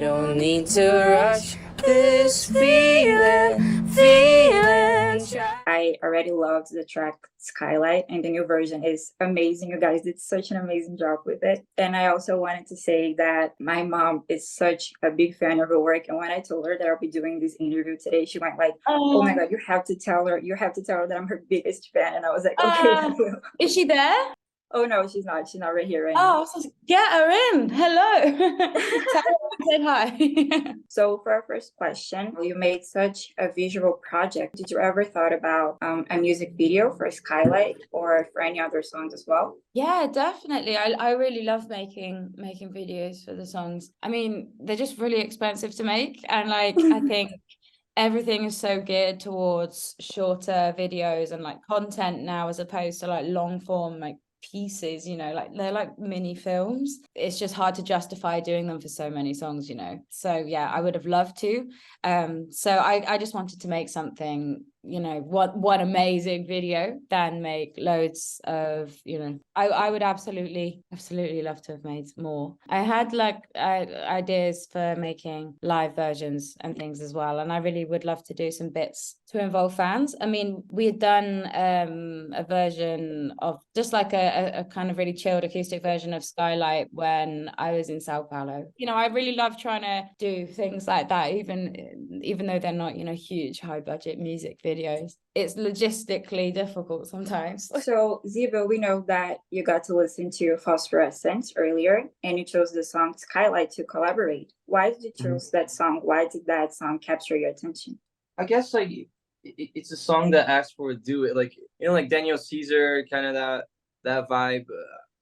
don't need to rush this feeling. I already loved the track Skylight, and the new version is amazing. You guys did such an amazing job with it. And I also wanted to say that my mom is such a big fan of your work. And when I told her that I'll be doing this interview today, she went like, oh my God, you have to tell her that I'm her biggest fan. And I was like, okay, I will. Is she there? Oh no, she's not. She's not right here right now. Oh, get her in. Hello. Tell her I said hi. So for our first question, you made such a visual project. Did you ever thought about a music video for Skylight or for any other songs as well? Yeah, definitely. I really love making videos for the songs. I mean, they're just really expensive to make, and like I think everything is so geared towards shorter videos and like content now, as opposed to like long form like pieces, you know, like they're like mini films. It's just hard to justify doing them for so many songs, you know. So yeah, I would have loved to. So I just wanted to make something, you know, what amazing video than make loads of, you know, I would absolutely love to have made more. I had like ideas for making live versions and things as well, and I really would love to do some bits to involve fans. I mean, we had done a version of just like a kind of really chilled acoustic version of Skylight when I was in Sao Paulo. You know, I really love trying to do things like that, even though they're not, you know, huge high budget music videos. It's logistically difficult sometimes. So Zeeba, we know that you got to listen to Phosphorescence earlier, and you chose the song Skylight to collaborate. Why did you choose that song? Why did that song capture your attention? I guess like it's a song that asks for a duet, like, you know, like Daniel Caesar, kind of that vibe.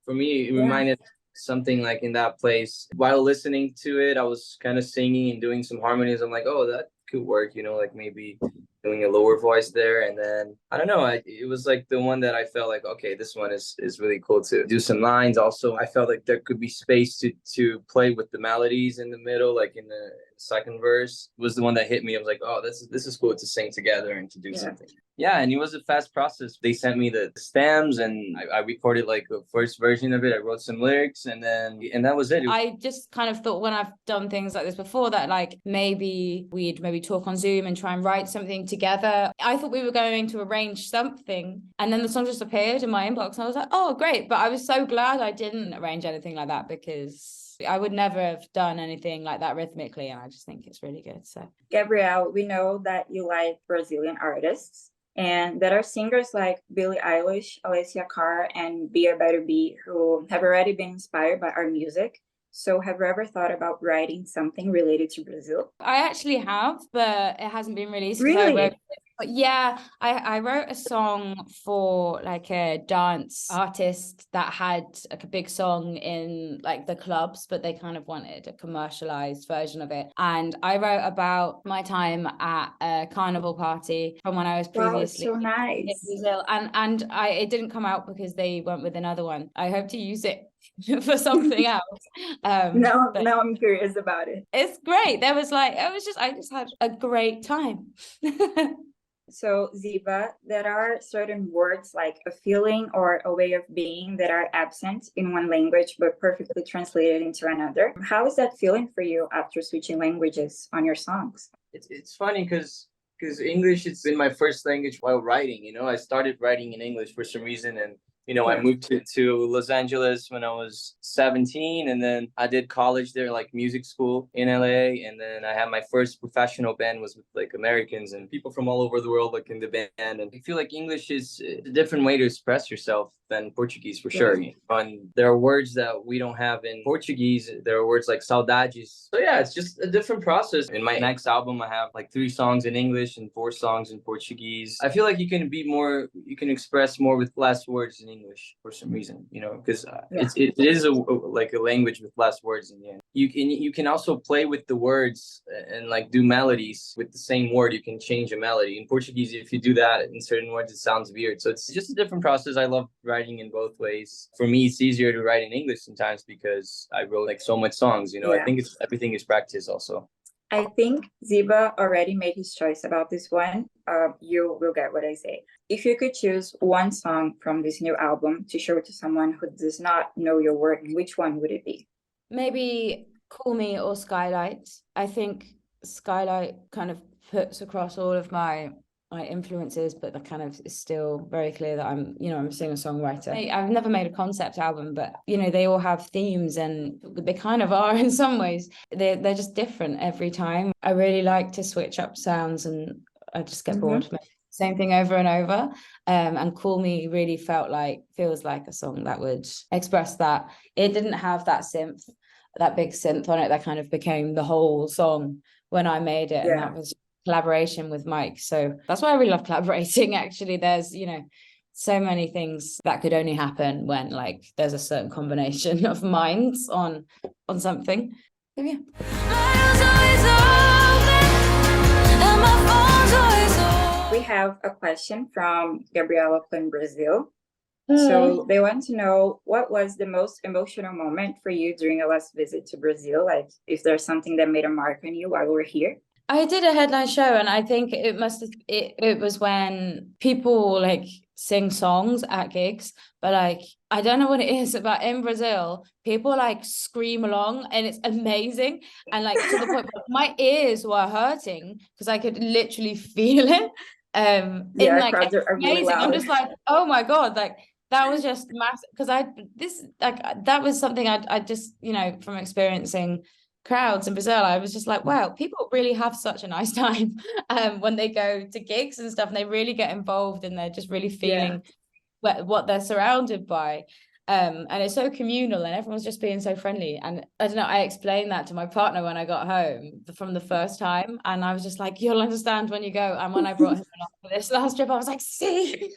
For me, it reminded something like in that place. While listening to it, I was kind of singing and doing some harmonies. I'm like, oh, that could work, you know, like maybe doing a lower voice there. And then I don't know, it was like the one that I felt like, okay, this one is really cool to do some lines. Also, I felt like there could be space to play with the melodies in the middle, like in the second verse was the one that hit me. I was like, oh, this is cool to sing together and to do something. Yeah, and it was a fast process. They sent me the stems, and I recorded like the first version of it. I wrote some lyrics, and that was it. I just kind of thought when I've done things like this before that like maybe we'd talk on Zoom and try and write something together. I thought we were going to arrange something, and then the song just appeared in my inbox, and I was like, oh, great. But I was so glad I didn't arrange anything like that, because I would never have done anything like that rhythmically, and I just think it's really good. So, Gabrielle, we know that you like Brazilian artists, and there are singers like Billie Eilish, Alessia Cara, and Be a Better Be who have already been inspired by our music. So have you ever thought about writing something related to Brazil? I actually have, but it hasn't been released. Really? But yeah, I wrote a song for like a dance artist that had like a big song in like the clubs, but they kind of wanted a commercialized version of it. And I wrote about my time at a carnival party from when I was previously so nice. in Brazil. And it didn't come out because they went with another one. I hope to use it for something else. Now I'm curious about it. It's great. I just had a great time. So, Zeeba, there are certain words like a feeling or a way of being that are absent in one language but perfectly translated into another. How is that feeling for you after switching languages on your songs? It's funny because English, it's been my first language while writing. You know, I started writing in English for some reason, and you know, I moved to Los Angeles when I was 17, and then I did college there, like music school in LA, and then I had my first professional band was with like Americans and people from all over the world, like in the band. And I feel like English is a different way to express yourself than Portuguese, for sure. And there are words that we don't have in Portuguese. There are words like saudades. So yeah, it's just a different process. In my next album, I have like 3 songs in English and 4 songs in Portuguese. I feel like you can express more with less words in English for some reason, you know, because it is like a language with less words in the end. You can also play with the words and like do melodies with the same word. You can change a melody. In Portuguese, if you do that in certain words, it sounds weird. So it's just a different process. I love writing in both ways. For me, it's easier to write in English sometimes because I wrote like so much songs, you know. I think everything is practice also. I think Zeeba already made his choice about this one. You will get what I say. If you could choose one song from this new album to show to someone who does not know your work, which one would it be? Maybe Call Me or Skylight. I think Skylight kind of puts across all of my influences, but that kind of is still very clear that I'm a singer-songwriter. I've never made a concept album, but they all have themes, and they kind of are in some ways. They're just different every time. I really like to switch up sounds, and I just get bored of same thing over and over. And Call Me really feels like a song that would express that. It didn't have that big synth on it that kind of became the whole song when I made it. And that was collaboration with Mike. So that's why I really love collaborating. Actually, there's so many things that could only happen when there's a certain combination of minds on something. So yeah. We have a question from Gabrielle Aplin, Brazil. So they want to know, what was the most emotional moment for you during your last visit to Brazil? If there's something that made a mark on you while we were here? I did a headline show, and I think it was when people sing songs at gigs, but I don't know what it is about in Brazil, people scream along, and it's amazing, and to the point where my ears were hurting because I could literally feel it. Crowds are really loud. I'm just oh my god, that was just massive, because that was something I just from experiencing crowds in Brazil, I was just wow, people really have such a nice time when they go to gigs and stuff, and they really get involved, and they're just really feeling what they're surrounded by. And it's so communal, and everyone's just being so friendly. And I don't know, I explained that to my partner when I got home from the first time, and I was just you'll understand when you go. And when I brought him along for this last trip, I was see.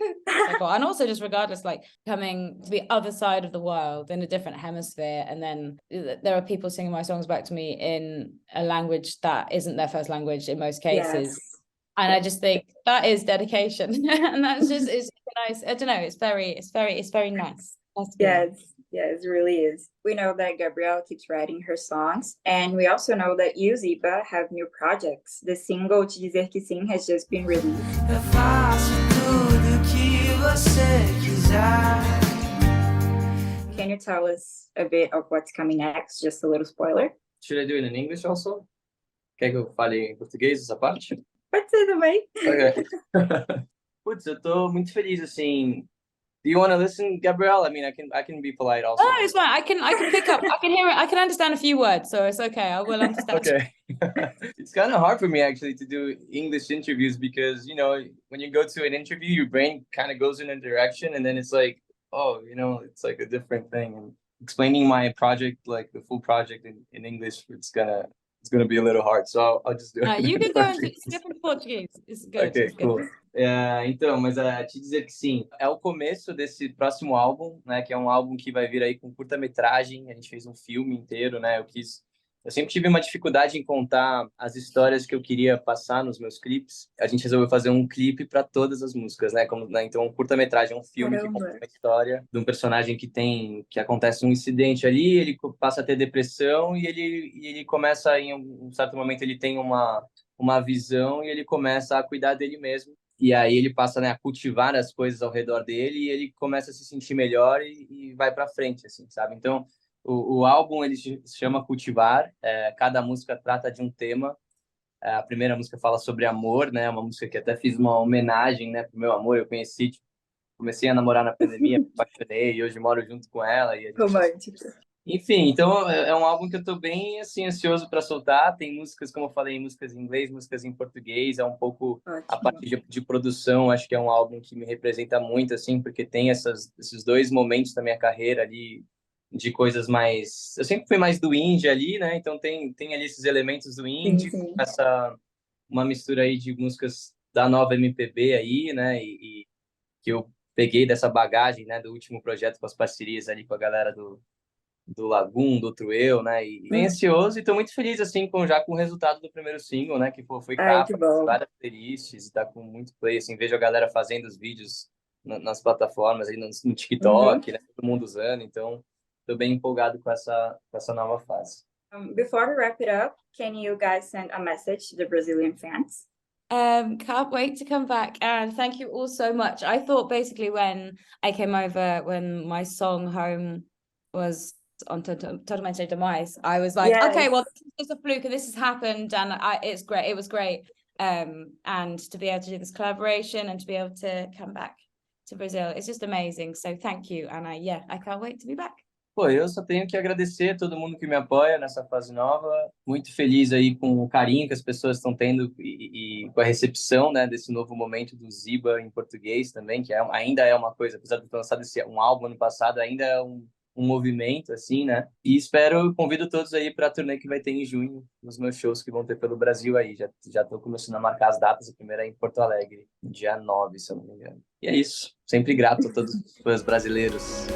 And also just regardless, coming to the other side of the world in a different hemisphere, and then there are people singing my songs back to me in a language that isn't their first language in most cases. And I just think that is dedication. And that's just, it's nice. I don't know, it's very nice. Yes, it really is. We know that Gabrielle keeps writing her songs, and we also know that you, Zeeba, have new projects. The single Te Dizer Que Sim has just been released. Can you tell us a bit of what's coming next? Just a little spoiler. Should I do it in English also? Quer que eu fale em português essa parte? Pode ser também. Okay. Putz, eu tô muito feliz, assim. Do you want to listen, Gabrielle? I mean, I can be polite also. Oh, it's fine. I can pick up. I can hear it. I can understand a few words, so it's okay. I will understand. Okay. It's kind of hard for me actually to do English interviews because when you go to an interview, your brain kind of goes in a direction, and then it's it's a different thing. And explaining my project, the full project in English, it's gonna be a little hard. So I'll just do it. You can go into different Portuguese. It's good. Okay, it's cool. Good. Então, mas Te Dizer Que Sim é o começo desse próximo álbum, né? Que é um álbum que vai vir aí com curta-metragem. A gente fez um filme inteiro, né? Eu sempre tive uma dificuldade em contar as histórias que eu queria passar nos meus clipes. A gente resolveu fazer um clipe para todas as músicas, né? Então, um curta-metragem é um filme que conta uma história de um personagem que acontece um incidente ali, ele passa a ter depressão e ele começa, em um certo momento, ele tem uma visão e ele começa a cuidar dele mesmo. E aí ele passa, né, a cultivar as coisas ao redor dele e ele começa a se sentir melhor e vai para frente, assim, sabe? Então, o álbum, ele se chama Cultivar. Cada música trata de um tema. A primeira música fala sobre amor, né? Uma música que até fiz uma homenagem, né, pro meu amor. Eu comecei a namorar na pandemia, me apaixonei e hoje moro junto com ela. E Romântico. Enfim, então é um álbum que eu tô bem assim ansioso para soltar. Tem músicas, como eu falei, músicas em inglês, músicas em português. É um pouco a parte de produção. Acho que é um álbum que me representa muito, assim, porque tem esses dois momentos da minha carreira ali de coisas mais. Eu sempre fui mais do indie ali, né? Então tem ali esses elementos do indie, Sim. Uma mistura aí de músicas da nova MPB aí, né? E que eu peguei dessa bagagem, né? Do último projeto com as parcerias ali com a galera do Lagum, do Outro Eu, né? E bem ansioso, e tô muito feliz, assim, já com o resultado do primeiro single, né? Que foi capa, várias playlists, tá com muito play, assim, vejo a galera fazendo os vídeos nas plataformas, aí no TikTok, né? Todo mundo usando, então tô bem empolgado com essa nova fase. Before we wrap it up, can you guys send a message to the Brazilian fans? Can't wait to come back, and thank you all so much. I thought basically when I came over, when my song Home was on Totalmente Demais, I was like, Yes. okay, well, this is just a fluke and this has happened, and it's great. It was great. And to be able to do this collaboration and to be able to come back to Brazil, it's just amazing. So thank you, and I can't wait to be back. Pô, eu só tenho que agradecer a todo mundo que me apoia nessa fase nova. Muito feliz aí com o carinho que as pessoas estão tendo e com a recepção, né, desse novo momento do Zeeba em português também, que ainda é uma coisa, apesar de ter lançado um álbum ano passado, ainda é um movimento, assim, né? E convido todos aí para a turnê que vai ter em junho, nos meus shows que vão ter pelo Brasil aí. Já tô começando a marcar as datas, a primeira é em Porto Alegre, dia 9, se eu não me engano. E é isso. Sempre grato a todos os brasileiros.